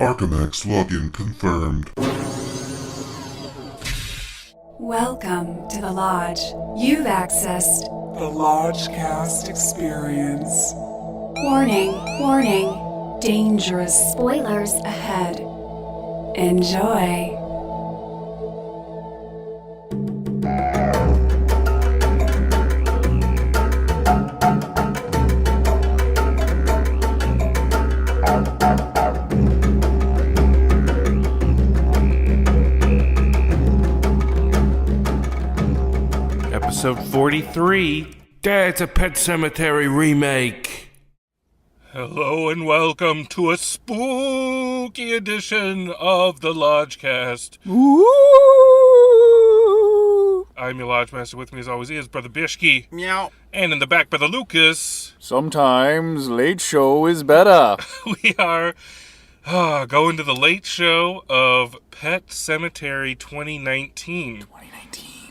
Archimex login confirmed. Welcome to the Lodge. You've accessed the Lodgecast experience. Warning, warning. Dangerous spoilers ahead. Enjoy. Episode 43, it's a Pet Sematary remake. Hello and welcome to a spooky edition of the Lodgecast. Ooh. I'm your Lodgemaster. With me as always is Brother Bishki. Meow. And in the back, Brother Lucas. Sometimes late show is better. We are going to the late show of Pet Sematary 2019.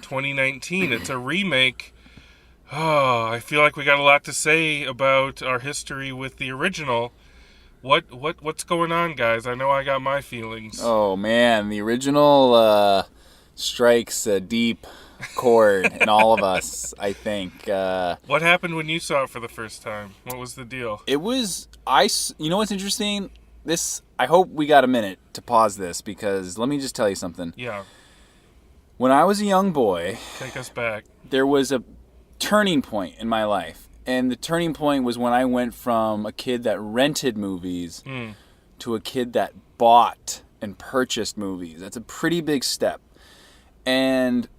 2019. It's a remake. I feel like we got a lot to say about our history with the original. What's going on, guys? I know I got my feelings. Oh man, the original strikes a deep chord in all of us, I think. What happened when you saw it for the first time? What was the deal? It was you know what's interesting? I hope we got a minute to pause this because let me just tell you something. Yeah. When I was a young boy, take us back. There was a turning point in my life. And the turning point was when I went from a kid that rented movies to a kid that bought and purchased movies. That's a pretty big step. And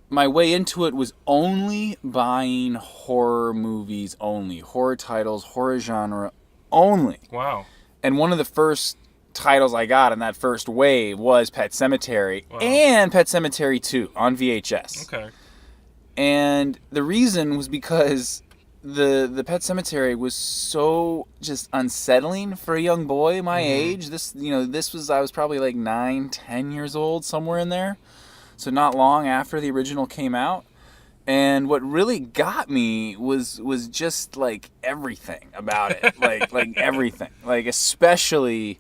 my way into it was only buying horror movies only. Horror titles, horror genre only. Wow. And one of the first titles I got in that first wave was Pet Sematary and Pet Sematary 2 on VHS. Okay. And the reason was because the Pet Sematary was so just unsettling for a young boy my age. I was probably like 9, 10 years old, somewhere in there. So not long after the original came out. And what really got me was just like everything about it. like everything. Like especially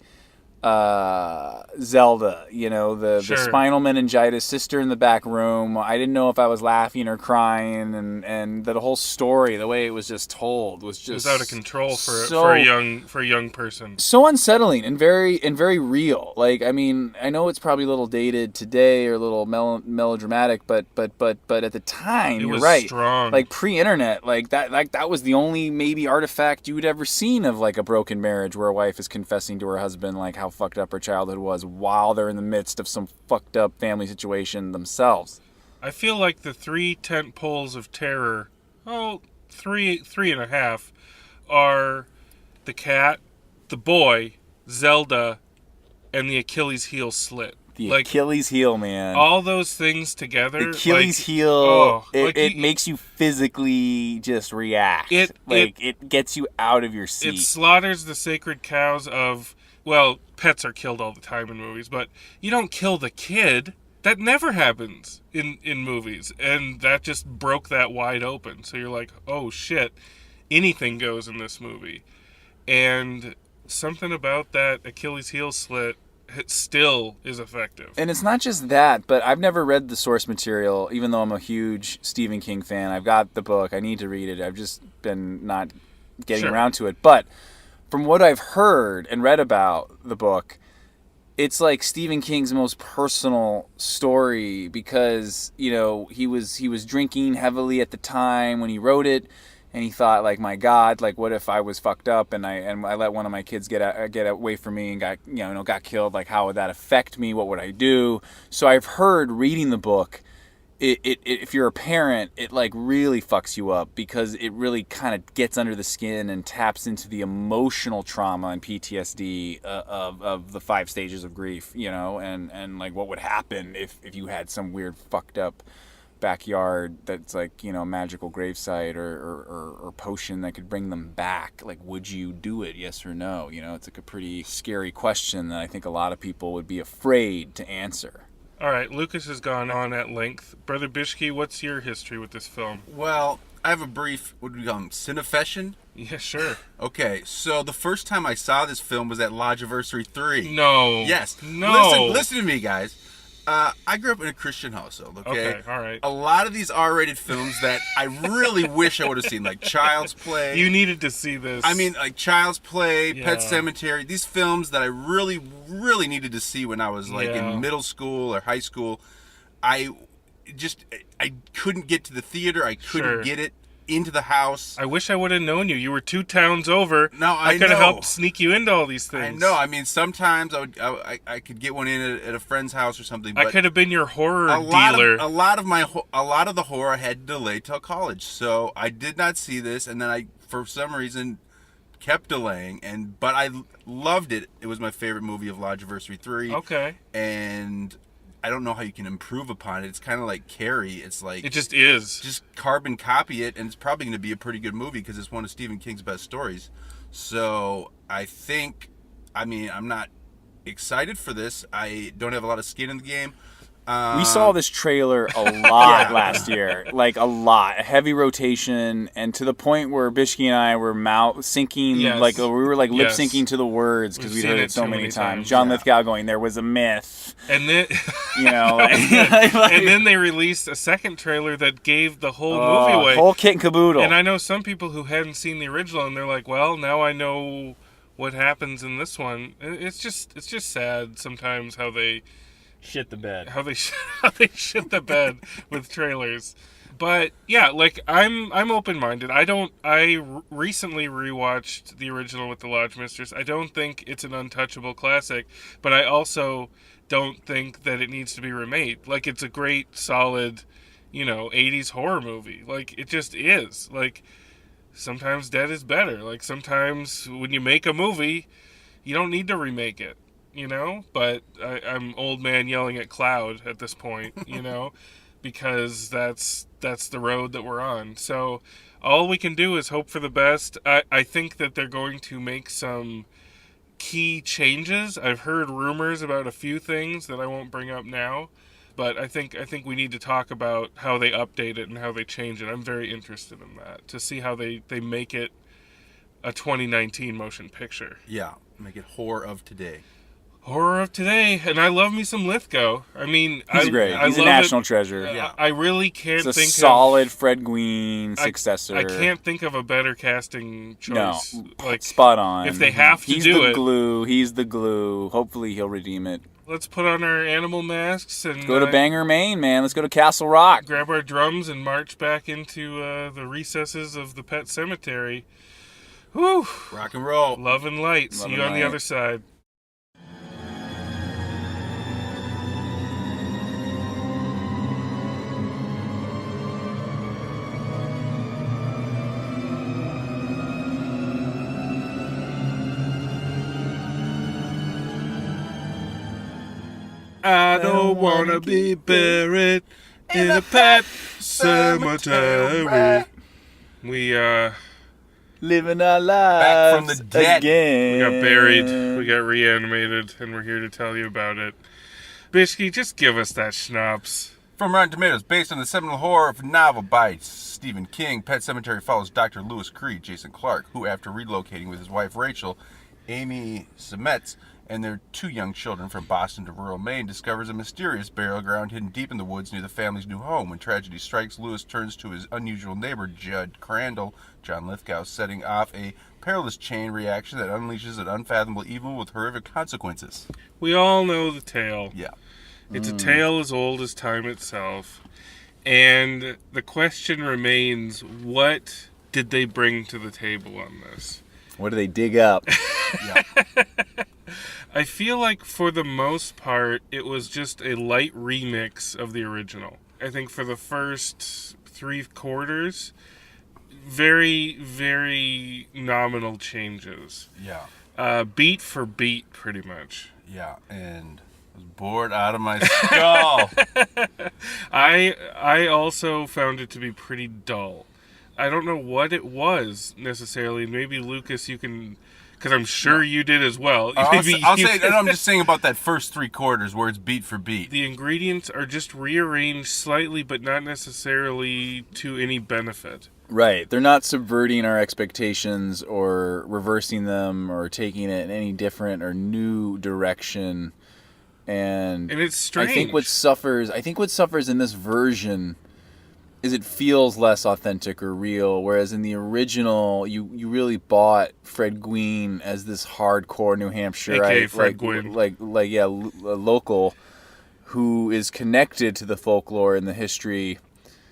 Zelda, the spinal meningitis, sister in the back room. I didn't know if I was laughing or crying, and the whole story, the way it was just told, was just it was out of control for a young person. So unsettling and very real. Like, I mean, I know it's probably a little dated today or a little melodramatic, but at the time, you're right. Strong. Like pre-internet, like that was the only maybe artifact you'd ever seen of like a broken marriage where a wife is confessing to her husband like how fucked up her childhood was while they're in the midst of some fucked up family situation themselves. I feel like the 3 tent poles of terror, three and a half, are the cat, the boy, Zelda, and the Achilles heel slit. The Achilles heel, man. All those things together. The Achilles heel, it makes you physically just react. It gets you out of your seat. It slaughters the sacred cows of... Well, pets are killed all the time in movies, but you don't kill the kid. That never happens in movies. And that just broke that wide open. So you're like, oh shit, anything goes in this movie. And something about that Achilles heel slit, it still is effective. And it's not just that, but I've never read the source material, even though I'm a huge Stephen King fan. I've got the book. I need to read it. I've just been not getting around to it. But from what I've heard and read about the book, it's like Stephen King's most personal story because, he was drinking heavily at the time when he wrote it, and he thought, like, my God, like, what if I was fucked up and I let one of my kids get away from me and got killed? Like, how would that affect me? What would I do? So I've heard reading the book, if you're a parent, it like really fucks you up because it really kind of gets under the skin and taps into the emotional trauma and PTSD of the 5 stages of grief, and like what would happen if you had some weird fucked up backyard that's like, magical gravesite or potion that could bring them back. Like, would you do it? Yes or no? It's like a pretty scary question that I think a lot of people would be afraid to answer. All right, Lucas has gone on at length. Brother Bishki, what's your history with this film? Well, I have a brief, what do we call them, cinefession? Yeah, sure. Okay, so the first time I saw this film was at Lodgemaster 3. No. Yes. No. Listen to me, guys. I grew up in a Christian household, okay? Okay, all right. A lot of these R-rated films that I really wish I would have seen, like Child's Play. You needed to see this. I mean, like Child's Play, Yeah. Pet Sematary, these films that I really, really needed to see when I was like in middle school or high school. I couldn't get to the theater. I couldn't get it into the house. I wish I would have known you. You were 2 towns over. No, I could have helped sneak you into all these things. I know. I mean, sometimes I could get one in at a friend's house or something. But I could have been your horror dealer. A lot of the horror I had to delay till college, so I did not see this, and then I, for some reason, kept delaying. But I loved it. It was my favorite movie of Lodgemaster 3. Okay. And I don't know how you can improve upon it. It's kind of like Carrie. It's like... It just is. Just carbon copy it, and it's probably going to be a pretty good movie because it's one of Stephen King's best stories. So I think... I mean, I'm not excited for this. I don't have a lot of skin in the game. We saw this trailer a lot last year, like a lot, a heavy rotation, and to the point where Bishki and I were mouth syncing, like we were like lip syncing to the words because we'd heard it so many times. John Lithgow going, "There was a myth," and then and then they released a second trailer that gave the whole movie away, whole kit and caboodle. And I know some people who hadn't seen the original, and they're like, "Well, now I know what happens in this one." It's just sad sometimes how they shit the bed. How they shit the bed with trailers. But yeah, like I'm open-minded. I recently rewatched the original with the Lodgemasters. I don't think it's an untouchable classic, but I also don't think that it needs to be remade. Like, it's a great, solid, 80s horror movie. Like, it just is. Like, sometimes dead is better. Like, sometimes when you make a movie, you don't need to remake it. But I'm old man yelling at cloud at this point, because that's the road that we're on. So all we can do is hope for the best. I think that they're going to make some key changes. I've heard rumors about a few things that I won't bring up now, but I think we need to talk about how they update it and how they change it. I'm very interested in that, to see how they make it a 2019 motion picture. Yeah, make it horror of today. Horror of today, and I love me some Lithgow. I mean, he's great. He's a national treasure. Yeah. I really can't think of... It's a solid Fred Gwynne successor. I can't think of a better casting choice. No, like, spot on. If they have to do it... He's the glue. Hopefully he'll redeem it. Let's put on our animal masks and... Go to Bangor, Maine, man. Let's go to Castle Rock. Grab our drums and march back into the recesses of the Pet Sematary. Whew. Rock and roll. Love and light. See you on the other side. I don't wanna be buried in a pet cemetery. We living our lives back from the dead again. We got buried, we got reanimated, and we're here to tell you about it. Bishki, just give us that schnapps. From Rotten Tomatoes, based on the seminal horror novel by Stephen King, Pet Sematary follows Dr. Lewis Creed, Jason Clarke, who, after relocating with his wife Rachel, Amy Seimetz, and their 2 young children from Boston to rural Maine, discovers a mysterious burial ground hidden deep in the woods near the family's new home. When tragedy strikes, Lewis turns to his unusual neighbor, Judd Crandall, John Lithgow, setting off a perilous chain reaction that unleashes an unfathomable evil with horrific consequences. We all know the tale. Yeah. It's a tale as old as time itself. And the question remains, what did they bring to the table on this? What do they dig up? Yeah. I feel like for the most part, it was just a light remix of the original. I think for the first 3 quarters, very, very nominal changes. Yeah. Beat for beat, pretty much. Yeah, and I was bored out of my skull. I also found it to be pretty dull. I don't know what it was necessarily. Maybe Lucas, you can, because I'm sure you did as well. I'm just saying about that first 3 quarters where it's beat for beat. The ingredients are just rearranged slightly, but not necessarily to any benefit. Right. They're not subverting our expectations or reversing them or taking it in any different or new direction. And it's strange. I think what suffers in this version is it feels less authentic or real, whereas in the original, you really bought Fred Gwynne as this hardcore New Hampshireite, Fred Gwynne. local who is connected to the folklore and the history,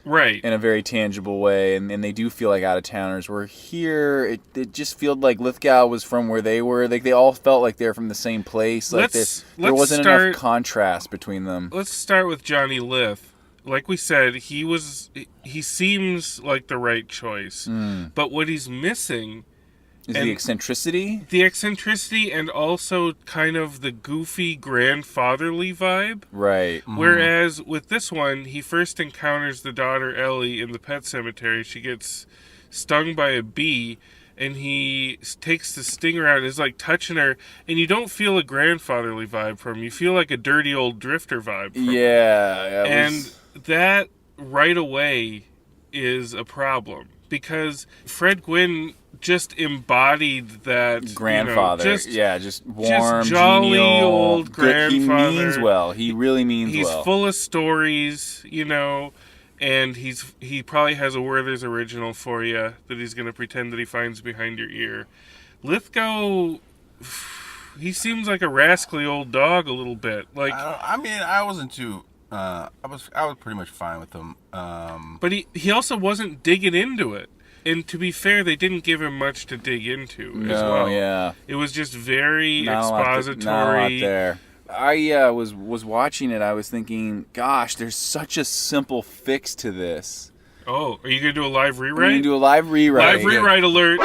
right, in a very tangible way, and they do feel like out-of-towners. Where here, it just felt like Lithgow was from where they were. Like, they all felt like they're from the same place. Like, there wasn't enough contrast between them. Let's start with Johnny Lith. Like we said, he seems like the right choice. But what he's missing is the eccentricity? The eccentricity and also kind of the goofy grandfatherly vibe. Right. Mm-hmm. Whereas with this one, he first encounters the daughter Ellie in the Pet Sematary. She gets stung by a bee, and he takes the stinger out and is like touching her, and you don't feel a grandfatherly vibe from him. You feel like a dirty old drifter vibe from him. That right away is a problem, because Fred Gwynne just embodied that grandfather. Just warm, just jolly genial, old grandfather. He means well. He really means well. He's full of stories, and he probably has a Werther's original for you that he's going to pretend that he finds behind your ear. Lithgow, he seems like a rascally old dog a little bit. Like, I wasn't too. I was pretty much fine with him. But he also wasn't digging into it. And to be fair, they didn't give him much to dig into as well. Yeah. It was just very expository. Not a lot there. I was watching it. I was thinking, gosh, there's such a simple fix to this. Oh, are you going to do a live rewrite? We're going to do a live rewrite. Live rewrite alert.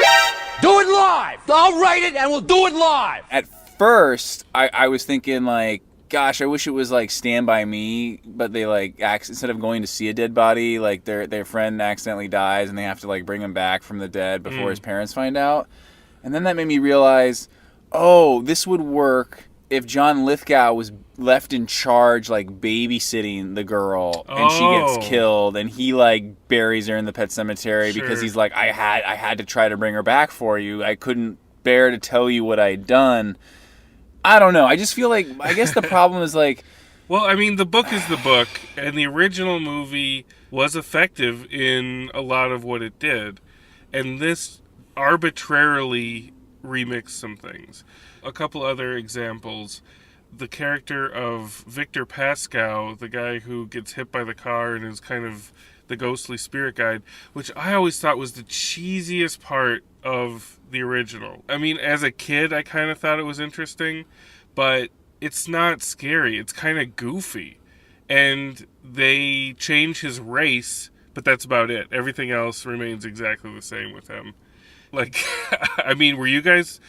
Do it live! I'll write it and we'll do it live! At first, I was thinking, like, gosh, I wish it was like Stand By Me, but they instead of going to see a dead body, like their friend accidentally dies and they have to like bring him back from the dead before his parents find out. And then that made me realize, oh, this would work if John Lithgow was left in charge, like babysitting the girl, and she gets killed, and he like buries her in the Pet Sematary because he's like, I had to try to bring her back for you. I couldn't bear to tell you what I'd done. I don't know. I just feel like, I guess the problem is like... Well, I mean, the book is the book, and the original movie was effective in a lot of what it did. And this arbitrarily remixed some things. A couple other examples. The character of Victor Pascow, the guy who gets hit by the car and is kind of the ghostly spirit guide, which I always thought was the cheesiest part of the original. I mean, as a kid, I kind of thought it was interesting, but it's not scary. It's kind of goofy. And they change his race, but that's about it. Everything else remains exactly the same with him. Like, I mean, were you guys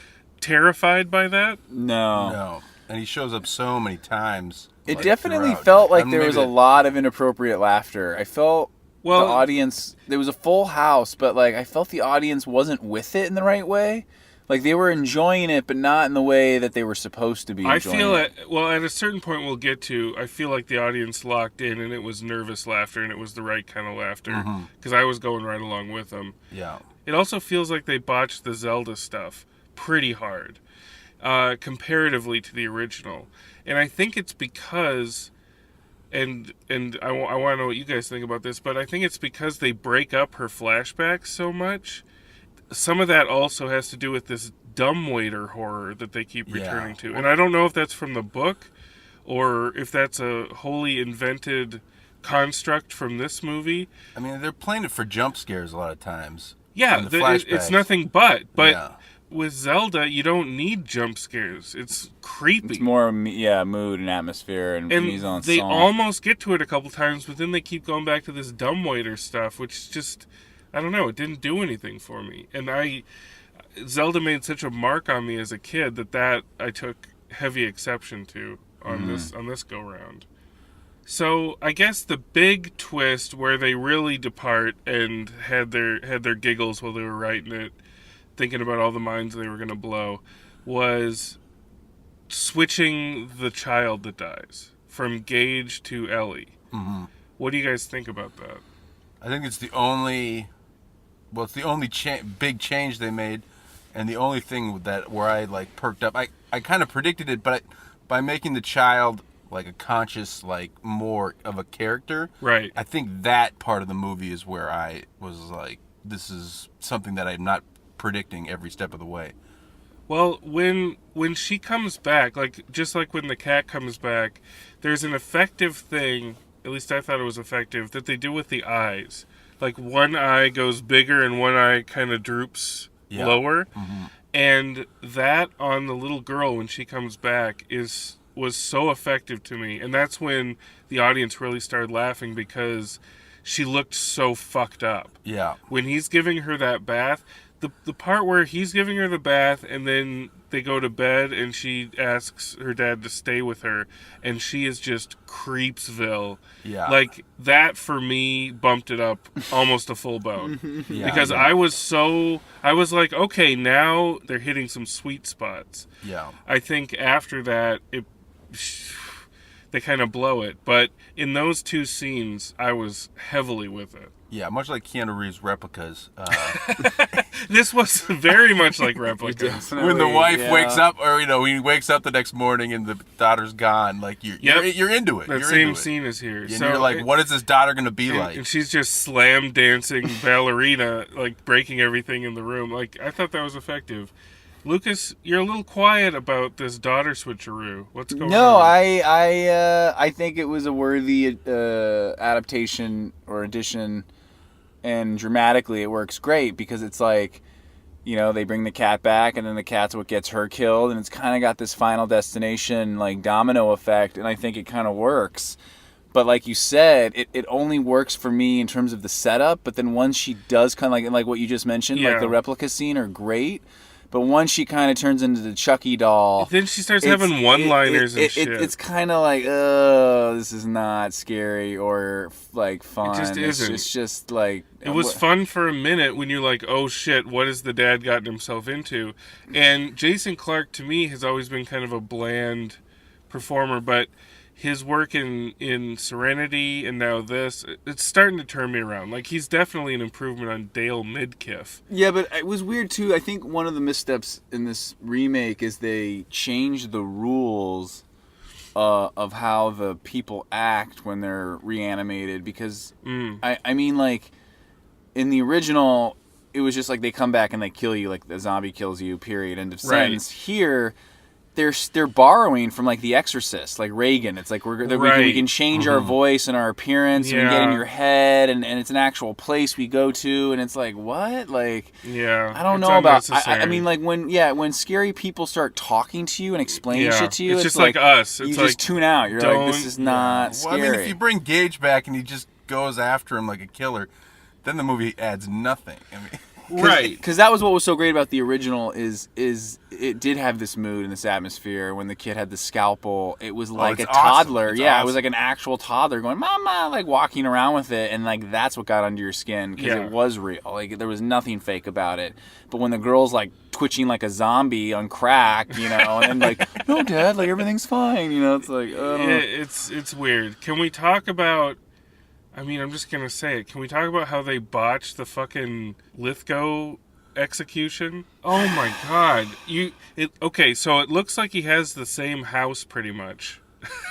terrified by that? No. And he shows up so many times. It definitely felt like there was a lot of inappropriate laughter. I felt... the audience, there was a full house, but like I felt the audience wasn't with it in the right way. Like they were enjoying it, but not in the way that they were supposed to be enjoying it. At a certain point we'll get to, I feel like the audience locked in and it was nervous laughter and it was the right kind of laughter. Because I was going right along with them. Yeah. It also feels like they botched the Zelda stuff pretty hard, comparatively to the original. And I think it's because... And I want to know what you guys think about this, but I think it's because they break up her flashbacks so much. Some of that also has to do with this dumbwaiter horror that they keep returning to. And I don't know if that's from the book or if that's a wholly invented construct from this movie. I mean, they're playing it for jump scares a lot of times. Yeah, it's nothing but. With Zelda, you don't need jump scares. It's creepy. It's more, mood and atmosphere and mise en they scène. almost get to it a couple times, but then they keep going back to this dumbwaiter stuff, which just, I don't know, it didn't do anything for me. And Zelda made such a mark on me as a kid that I took heavy exception to on this go round. So I guess the big twist where they really depart and had their giggles while they were writing it, thinking about all the minds they were going to blow, was switching the child that dies from Gage to Ellie. What do you guys think about that? I think it's the only Well, it's the only big change they made, and the only thing where I like perked up. I kind of predicted it, but by making the child like a conscious, like more of a character, Right. I think that part of the movie is where I was like, this is something that I'm not predicting every step of the way. Well, when she comes back, like just like when the cat comes back, there's an effective thing, at least I thought it was effective, that they do with the eyes. Like one eye goes bigger and one eye kind of droops lower. Mm-hmm. And that on the little girl when she comes back was so effective to me. And that's when the audience really started laughing because she looked so fucked up. Yeah. When he's giving her that bath, the part where he's giving her the bath and then they go to bed and she asks her dad to stay with her and she is just Creepsville. Yeah. Like that for me bumped it up almost a full bone. Because I was like, okay, now they're hitting some sweet spots. Yeah. I think after that they kind of blow it, but in those two scenes I was heavily with it. Yeah, much like Keanu Reeves' replicas. This was very much like replicas. When the wife wakes up, or he wakes up the next morning and the daughter's gone, like you're into it. That you're same into it. scene is here. And you're like, what is this daughter going to be like? And she's just slam dancing ballerina, like breaking everything in the room. Like I thought that was effective. Lucas, you're a little quiet about this daughter switcheroo. What's going on? No, I think it was a worthy adaptation or addition, and dramatically it works great because it's like, they bring the cat back and then the cat's what gets her killed, and it's kind of got this Final Destination like domino effect, and I think it kind of works. But like you said, it only works for me in terms of the setup, but then once she does kind of like what you just mentioned, like the replica scene are great. But once she kind of turns into the Chucky doll... Then she starts having one-liners and shit. It's kind of like, oh, this is not scary or, like, fun. It just isn't. It's just, like... It was fun for a minute when you're like, oh, shit, what has the dad gotten himself into? And Jason Clarke, to me, has always been kind of a bland performer, but his work in Serenity and now this, it's starting to turn me around. Like, he's definitely an improvement on Dale Midkiff. Yeah, but it was weird, too. I think one of the missteps in this remake is they changed the rules of how the people act when they're reanimated. Because, I mean, like, in the original, it was just like they come back and they kill you, like the zombie kills you, period, end of sentence. Right. Here... They're borrowing from like The Exorcist, like Reagan. It's like we can change our voice and our appearance, and we get in your head, and it's an actual place we go to, and it's like what? Like I don't know about. I mean, like when scary people start talking to you and explaining shit to you, it's just like us. It's you like, just tune out. You're like, this is not scary. Well, I mean, if you bring Gage back and he just goes after him like a killer, then the movie adds nothing. I mean. Right, because that was what was so great about the original is it did have this mood and this atmosphere. When the kid had the scalpel, it was like a toddler. Awesome. It was like an actual toddler going "mama," like walking around with it, and like that's what got under your skin because it was real. Like there was nothing fake about it. But when the girl's like twitching like a zombie on crack, and like no, Dad, like everything's fine, it's like it's weird. Can we talk about? I mean, I'm just going to say it. Can we talk about how they botched the fucking Lithgow execution? Oh my god. Okay, so it looks like he has the same house pretty much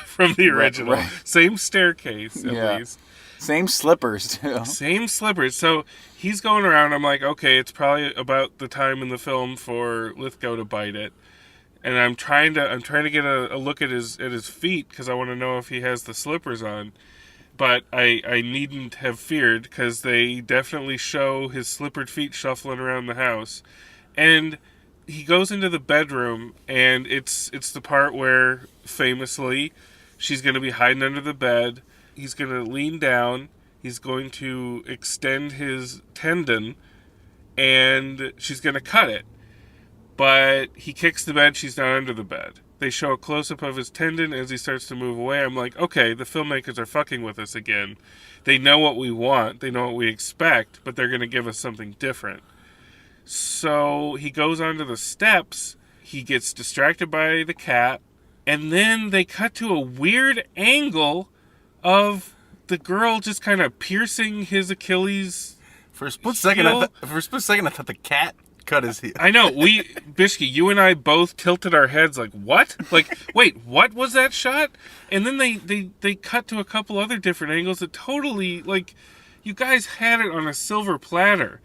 from the original. Right. Same staircase, at least. Same slippers, too. Same slippers. So he's going around. I'm like, okay, it's probably about the time in the film for Lithgow to bite it. And I'm trying to get a look at his feet because I want to know if he has the slippers on. But I needn't have feared because they definitely show his slippered feet shuffling around the house. And he goes into the bedroom, and it's the part where, famously, she's going to be hiding under the bed. He's going to lean down. He's going to extend his tendon, and she's going to cut it. But he kicks the bed. She's not under the bed. They show a close-up of his tendon as he starts to move away. I'm like, okay, the filmmakers are fucking with us again. They know what we want. They know what we expect, but they're going to give us something different. So he goes onto the steps. He gets distracted by the cat. And then they cut to a weird angle of the girl just kind of piercing his Achilles For a split second, I thought the cat cut his heel. I know. Bishki, you and I both tilted our heads like, what? Like, wait, what was that shot? And then they cut to a couple other different angles that totally, like, you guys had it on a silver platter.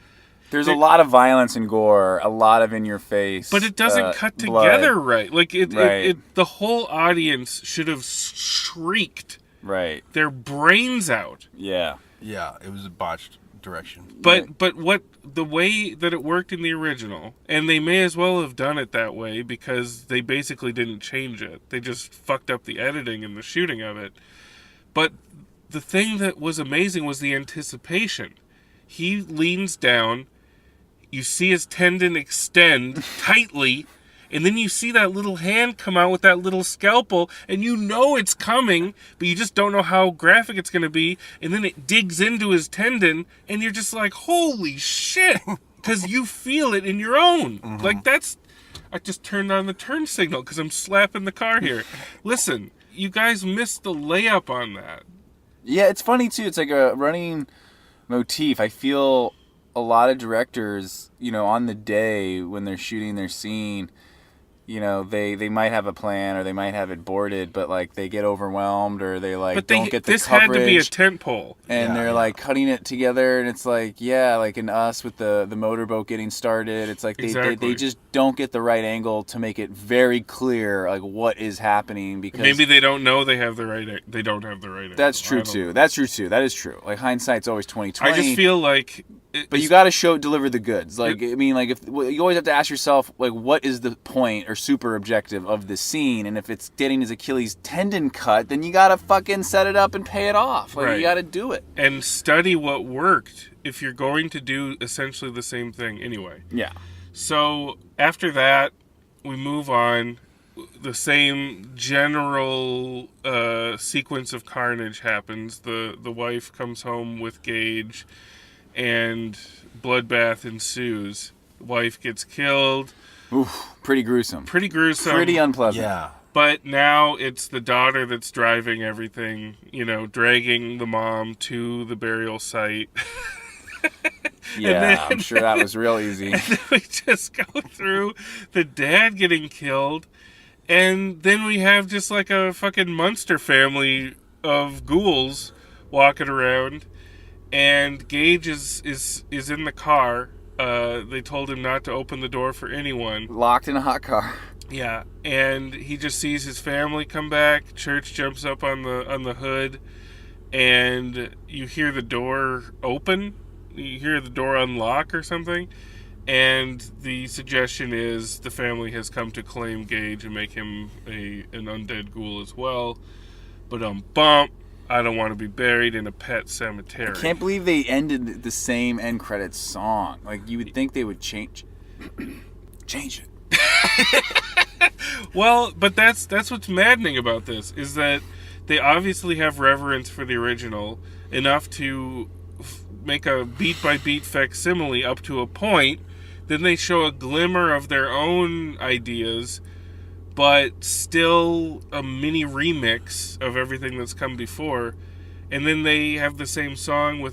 There's a lot of violence and gore, a lot of in your face. But it doesn't cut together right. Like, the whole audience should have shrieked their brains out. Yeah. Yeah, it was a botched direction. But the way that it worked in the original, and they may as well have done it that way because they basically didn't change it. They just fucked up the editing and the shooting of it. But the thing that was amazing was the anticipation. He leans down, you see his tendon extend tightly, and then you see that little hand come out with that little scalpel, and you know it's coming, but you just don't know how graphic it's going to be, and then it digs into his tendon, and you're just like, holy shit, because you feel it in your own. Mm-hmm. Like, I just turned on the turn signal because I'm slapping the car here. Listen, you guys missed the layup on that. Yeah, it's funny, too. It's like a running motif. I feel a lot of directors, on the day when they're shooting their scene, they might have a plan or they might have it boarded, but like they get overwhelmed or they don't get the this coverage. Had to be a tentpole. And they're like cutting it together, and it's like, like in Us with the motorboat getting started, it's like they just don't get the right angle to make it very clear like what is happening, because maybe they don't know they don't have the right angle. That's true too. That is true. Like hindsight's always 20/20. I just feel like but you got to deliver the goods. Like, I mean, like, you always have to ask yourself, like, what is the point or super objective of the scene? And if it's getting his Achilles tendon cut, then you got to fucking set it up and pay it off. Like, you got to do it. And study what worked if you're going to do essentially the same thing anyway. Yeah. So, after that, we move on. The same general sequence of carnage happens. The wife comes home with Gage, and bloodbath ensues. The wife gets killed. Oof, pretty gruesome. Pretty unpleasant. Yeah. But now it's the daughter that's driving everything, dragging the mom to the burial site. Yeah, I'm sure that was real easy. And then we just go through the dad getting killed, and then we have just like a fucking monster family of ghouls walking around. And Gage is in the car. They told him not to open the door for anyone. Locked in a hot car. Yeah, and he just sees his family come back. Church jumps up on the hood, and you hear the door open. You hear the door unlock or something. And the suggestion is the family has come to claim Gage and make him an undead ghoul as well. But bump. I don't want to be buried in a pet cemetery. I can't believe they ended the same end credits song. Like, you would think they would change it. Well, but that's what's maddening about this, is that they obviously have reverence for the original enough to make a beat-by-beat facsimile up to a point. Then they show a glimmer of their own ideas, but still a mini remix of everything that's come before, and then they have the same song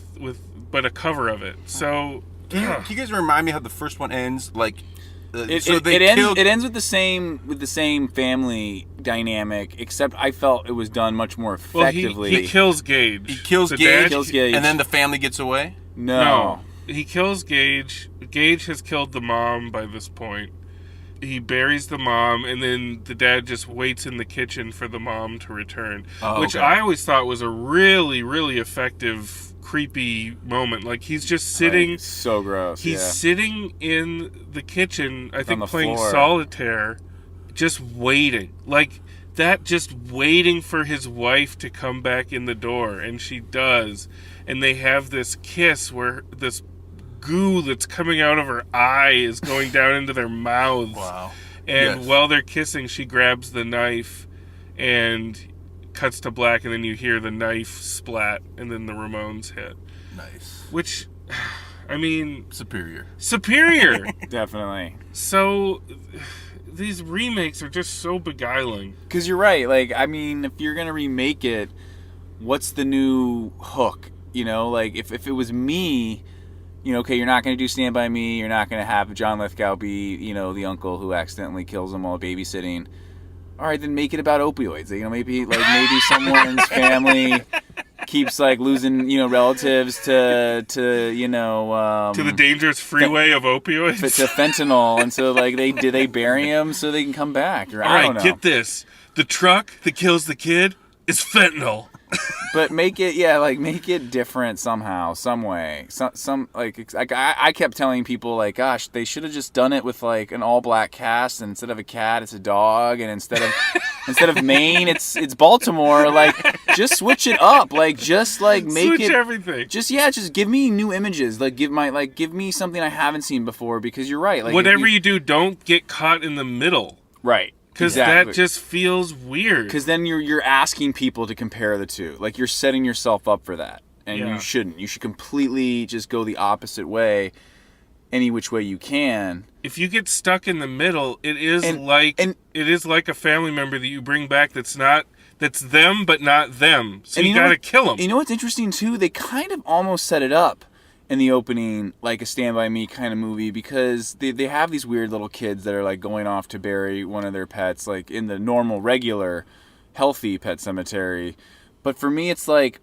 but a cover of it. So, can you guys remind me how the first one ends? Like, it ends with the same family dynamic, except I felt it was done much more effectively. Well, he kills Gage. He kills Gage, and then the family gets away. No, he kills Gage. Gage has killed the mom by this point. He buries the mom, and then the dad just waits in the kitchen for the mom to return, which I always thought was a really, really effective, creepy moment. Like, he's just sitting... so gross, He's sitting in the kitchen, I think playing floor. solitaire, just waiting. Like, that, just waiting for his wife to come back in the door, and she does. And they have this kiss where this goo that's coming out of her eye is going down into their mouths. Wow. And while they're kissing, she grabs the knife and cuts to black, and then you hear the knife splat, and then the Ramones hit. Nice. Which, I mean... Superior. Definitely. So, these remakes are just so beguiling. Because you're right. Like, I mean, if you're going to remake it, what's the new hook? Like, if it was me... okay, you're not going to do Stand By Me. You're not going to have John Lithgow be, the uncle who accidentally kills him while babysitting. All right, then make it about opioids. Maybe someone's family keeps losing, relatives to to the dangerous freeway of opioids. To fentanyl, and so they bury him so they can come back. Or, I don't know. Get this: the truck that kills the kid is fentanyl. But make it different somehow, some way. I kept telling people gosh, they should have just done it with an all black cast, and instead of a cat, it's a dog, and instead of Maine, it's Baltimore. Just switch it up. Make Switch it everything. Just give me new images. Give me something I haven't seen before, because you're right. Whatever you do, don't get caught in the middle. Right. Because that just feels weird. Because then you're asking people to compare the two. You're setting yourself up for that. And you shouldn't. You should completely just go the opposite way, any which way you can. If you get stuck in the middle, it is like a family member that you bring back that's them but not them. So you gotta kill them. You know what's interesting too? They kind of almost set it up in the opening like a Stand By Me kind of movie, because they have these weird little kids that are going off to bury one of their pets in the normal, regular, healthy Pet Sematary. But for me, it's the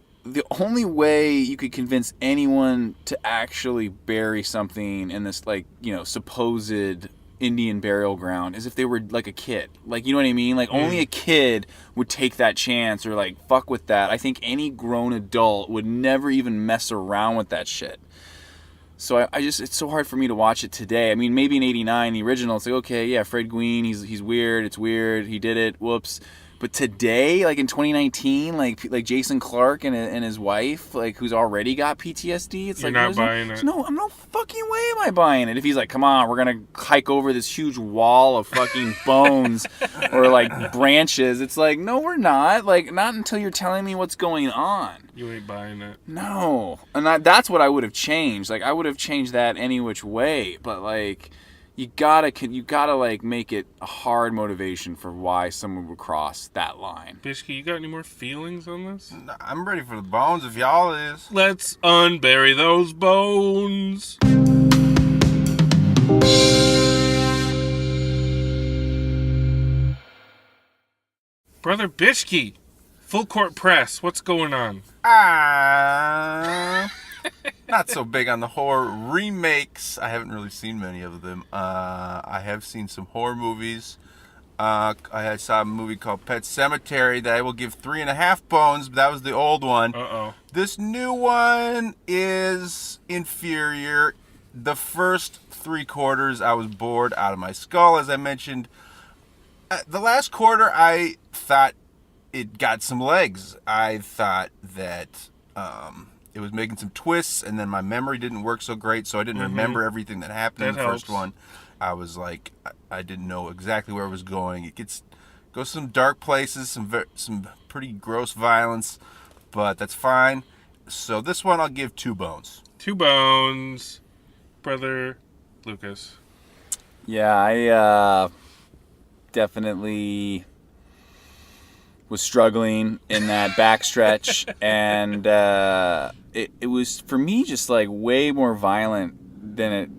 only way you could convince anyone to actually bury something in this supposed Indian burial ground is if they were a kid. You know what I mean? Only a kid would take that chance or fuck with that. I think any grown adult would never even mess around with that shit. So it's so hard for me to watch it today. I mean, maybe in '89, the original, it's okay, yeah, Fred Gwynne, he's weird, it's weird, he did it, whoops. But today, in 2019, Jason Clarke and his wife, who's already got PTSD, it's You're not buying it. No, I'm no fucking way am I buying it. If he's come on, we're gonna hike over this huge wall of fucking bones or branches, it's no, we're not. Not until you're telling me what's going on. You ain't buying it. No, and that's what I would have changed. I would have changed that any which way, but you gotta make it a hard motivation for why someone would cross that line. Bishke, you got any more feelings on this? I'm ready for the bones if y'all is. Let's unbury those bones. Brother Bishke, full court press, what's going on? Not so big on the horror remakes. I haven't really seen many of them. I have seen some horror movies. I saw a movie called Pet Sematary that I will give 3.5 bones, but that was the old one. Uh-oh. This new one is inferior. The first 3/4, I was bored out of my skull, as I mentioned. The last quarter, I thought it got some legs. I thought that it was making some twists, and then my memory didn't work so great, so I didn't remember everything that happened in the first one. I was I didn't know exactly where it was going. It goes some dark places, some pretty gross violence, but that's fine. So this one I'll give 2 bones. 2 bones, Brother Lucas. Yeah, I definitely was struggling in that backstretch, and it was, for me, just way more violent than it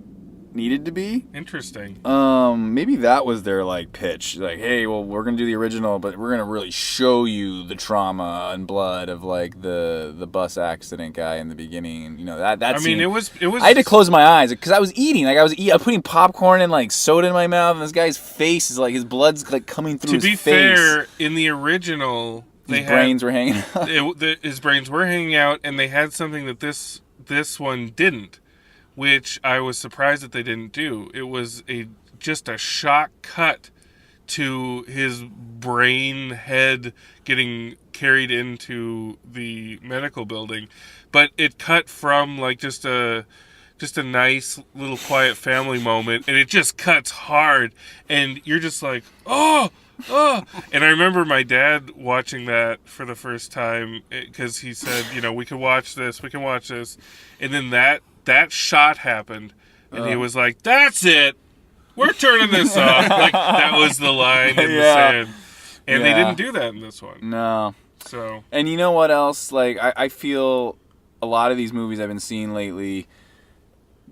needed to be. Interesting. Maybe that was their pitch. Hey, well, we're gonna do the original, but we're gonna really show you the trauma and blood of the bus accident guy in the beginning. That I mean, scene, it was. I had to close my eyes because I was eating. I was putting popcorn and soda in my mouth, and this guy's face is his blood's coming through his face. To be fair, in the original, his brains were hanging out. His brains were hanging out, and they had something that this one didn't, which I was surprised that they didn't do. It was just a shock cut to his brain head getting carried into the medical building, but it cut from just a nice little quiet family moment, and it just cuts hard, and you're just oh. And I remember my dad watching that for the first time, because he said, we can watch this, and then that shot happened, and he was like, "That's it, we're turning this off." That was the line in the sand, and they didn't do that in this one. No. So. And you know what else? I feel a lot of these movies I've been seeing lately,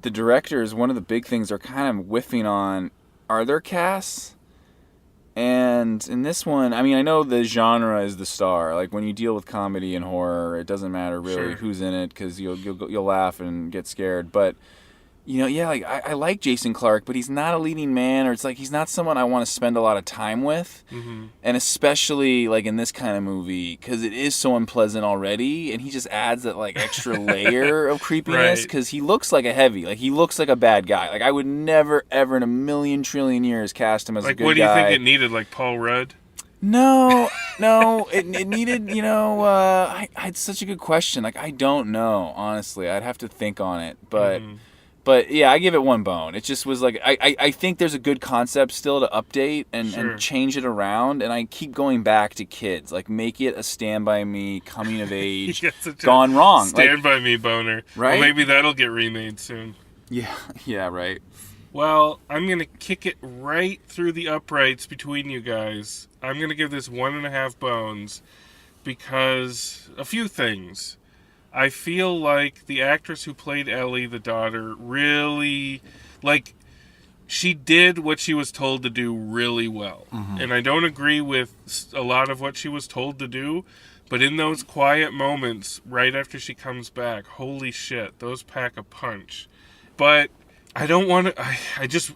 the directors, one of the big things they're kind of whiffing on are their casts. And in this one, I mean, I know the genre is the star. Like when you deal with comedy and horror, it doesn't matter really who's in it because you'll laugh and get scared. But like I like Jason Clarke, but he's not a leading man, or it's like he's not someone I want to spend a lot of time with. Mm-hmm. And especially like in this kind of movie, because it is so unpleasant already, and he just adds that like extra layer of creepiness because he looks like a heavy, like he looks like a bad guy. Like I would never ever in a million trillion years cast him as a good guy. Like what do you think it needed? Like Paul Rudd? No, it needed, I had such a good question. Like I don't know, honestly. I'd have to think on it, but. Mm-hmm. But yeah, I give it one bone. It just was like I think there's a good concept still to update and change it around, and I keep going back to kids. Like make it a Stand By Me coming of age gone wrong. Stand By Me boner. Right? Well, maybe that'll get remade soon. Yeah, right. Well, I'm gonna kick it right through the uprights between you guys. I'm gonna give this 1.5 bones because a few things. I feel like the actress who played Ellie, the daughter, really, like, she did what she was told to do really well. Mm-hmm. And I don't agree with a lot of what she was told to do, but in those quiet moments, right after she comes back, holy shit, those pack a punch. But I don't want to,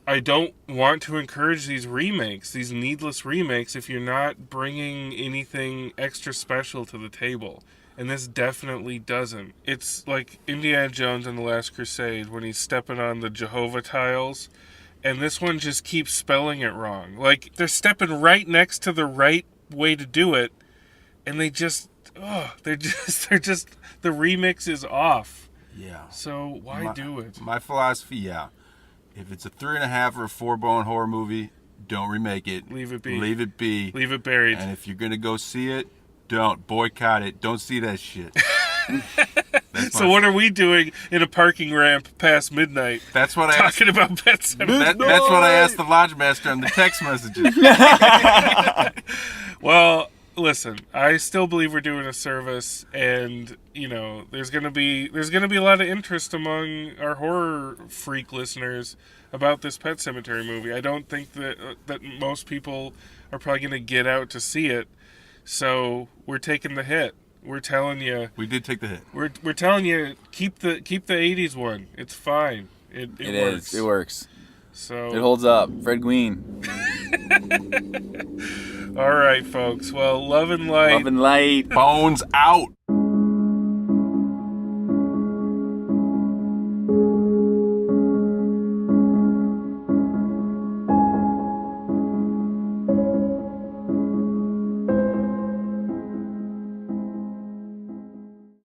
I don't want to encourage these remakes, these needless remakes, if you're not bringing anything extra special to the table. And this definitely doesn't. It's like Indiana Jones and the Last Crusade when he's stepping on the Jehovah tiles, and this one just keeps spelling it wrong. Like, they're stepping right next to the right way to do it, and the remix is off. Yeah. So why do it? My philosophy, if it's a 3.5 or a 4-bone horror movie, don't remake it. Leave it be. Leave it be. Leave it buried. And if you're going to go see it, don't boycott it. Don't see that shit. So what are we doing in a parking ramp past midnight? That's what I talking about Pet Sematary. That's what I asked the Lodgemaster on the text messages. Well, listen, I still believe we're doing a service, and there's gonna be a lot of interest among our horror freak listeners about this Pet Sematary movie. I don't think that most people are probably gonna get out to see it. So we're taking the hit. We're telling you. We did take the hit. We're telling you keep the 80s one. It's fine. It works. It works. So it holds up. Fred Gwynne. All right, folks. Well, love and light. Love and light. Bones out.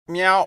Meow.